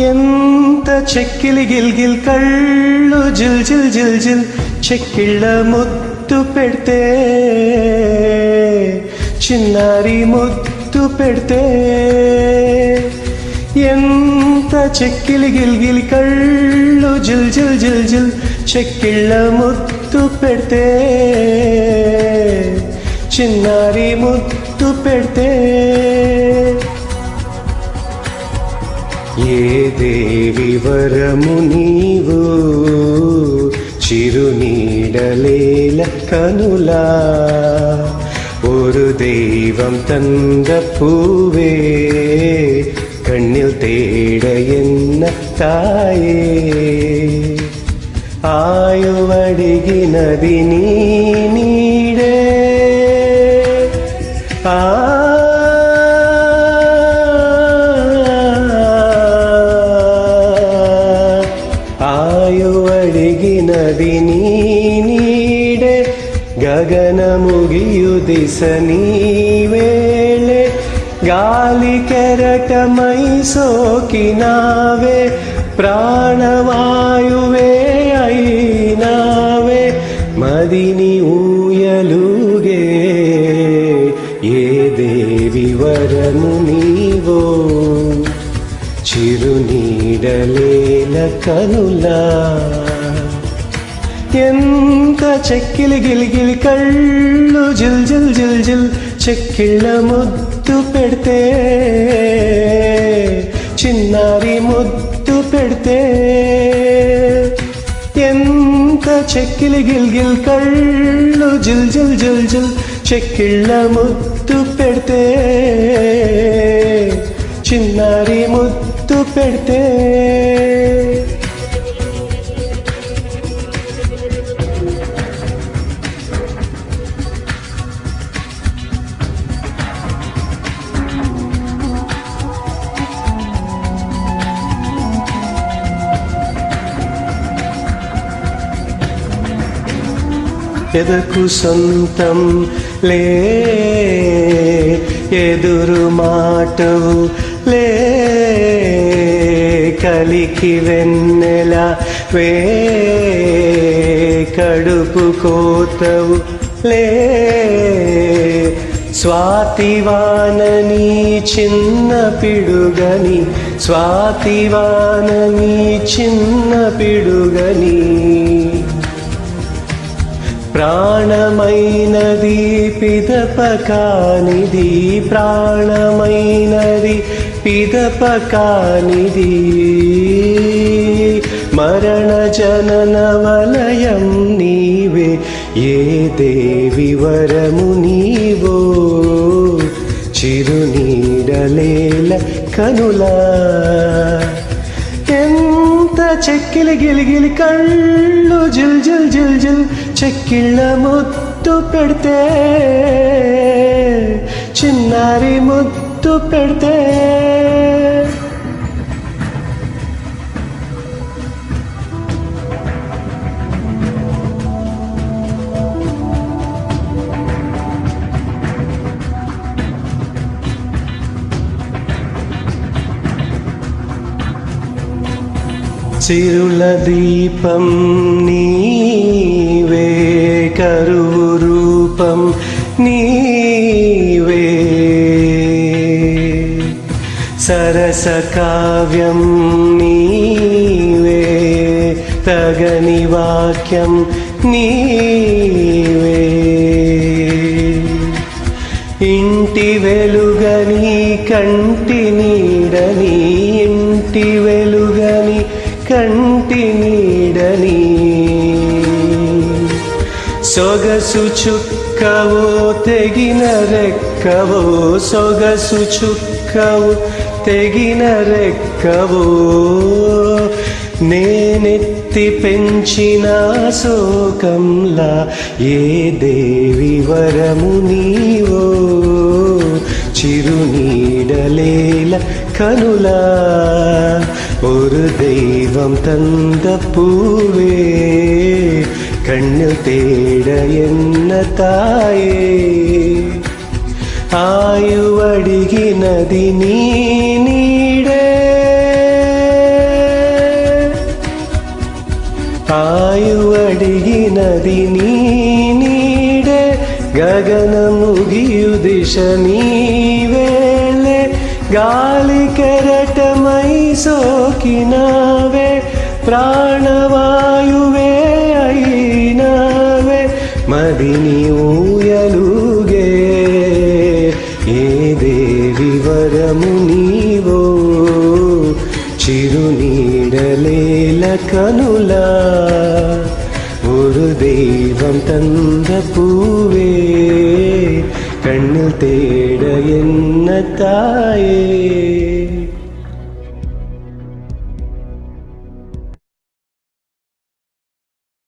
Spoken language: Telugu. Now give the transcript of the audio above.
ఎంత చెక్కిలి గిల్గిల్ కళ్ళు జిల్ జిల్ జిల్ జిల్ చెక్కిళ్ళ ముద్దు పెడితే చిన్నారి ముద్దు పెడితే ఎంత చెక్కిలి గిల్గిల్ కళ్ళు జిల్ జిల్ జిల్ జిల్ చెక్కిళ్ళ ముద్దు పెడితే చిన్నారి ముద్దు పెడితే ఏ దేవి వరము నీవు చిరునీడలేల కనులా ഒരു ദൈവം തന്ന പൂവേ കണ്ണിൽ തേട എന്ന തായേ ആയുവടികിനതി നീ നീടേ ಆಯುವಡಿಗಿನದಿ ನೀ ನೀಡೆ ಗಗನ ಮುಗಿಯು ದಿಸ ನೀ ವೇಳೆ ಗಾಲಿ ಕೆರಟಮೈ ಸೋಕಿನಾವೆ ಪ್ರಾಣವಾಯುವೆ ಐನಾವೆ ಮದಿನಿ ಊಯಲುಗೆ ఏ దేవి వరము నీవో చిరునీడలేల కనులా ఎంత చెక్కిలి గిలిగిలి కళ్ళు జిల్ జిల్ జిల్ జిల్ చెక్కిళ్ళ ముద్దు పెడితే చిన్నారి ముద్దు పెడితే ఎంత చెక్కిలి గిల్గిల్ కళ్ళు జిల్ జిల్ జిల్ జిల్ చెక్కిళ్ళ ముద్దు పెడితే చిన్నారి ముద్దు పెడితే ఎదకు సొంతం లే ఎదురు మాటవు లే కలికి వెన్నెల వే కడుపు కోతవు లే స్వాతివానని చిన్న పిడుగని స్వాతివానని చిన్న పిడుగని ప్రాణమైనది పిదపకానిది ప్రాణమైనది పిదపకానిది మరణ జనన వలయం నీవే ఏ దేవి వరము నీవో చిరునీడలేల కనులా ఎంత చెక్కిలి గిలిగిలి కళ్ళు జిల్ జిల్ జిల్ జిల్ చెక్కిళ్ళ ముద్దు పెడితే చిన్నారి ముద్దు పెడితే చిరుల దీపం నీవే కరువు రూపం నీవే సరస కావ్యం నీవే తగని వాక్యం నీవే ఇంటి వెలుగని కంటి నీడని ఇంటి వెలుగని కంటి నీడని సొగసు చుక్కవో తెగిన రెక్కవో సొగసు చుక్కవో తెగిన రెక్కవో నేనెత్తి పెంచిన శోకంలా ఏ దేవి వరము నీవో చిరునీడలేల కనులా ഒരു ദൈവം തന്ന പൂവേ കണ്ണിൽ തേട എന്ന തായേ ആയുവടികിനതി നീ നീടേ ಕಾಯುವಡಿಗಿನದಿ ನೀಡೆ ಗಗನ ಮುಗಿಯು ದಿಶ ನೀವೇಳೆ ಗಾಳಿ ಕೆರಟ ಮೈ ಸೋಕಿನವೆ ಪ್ರಾಣವಾಯುವೆ ಐನವೆ ಮದಿನಿ ಊಯಲುಗೆ ఏ దేవి వరము నీవో చిరునీడలేల కనులా ஒரு தெய்வம் தந்த பூவே கண்ணில் தேட என்ன தாயே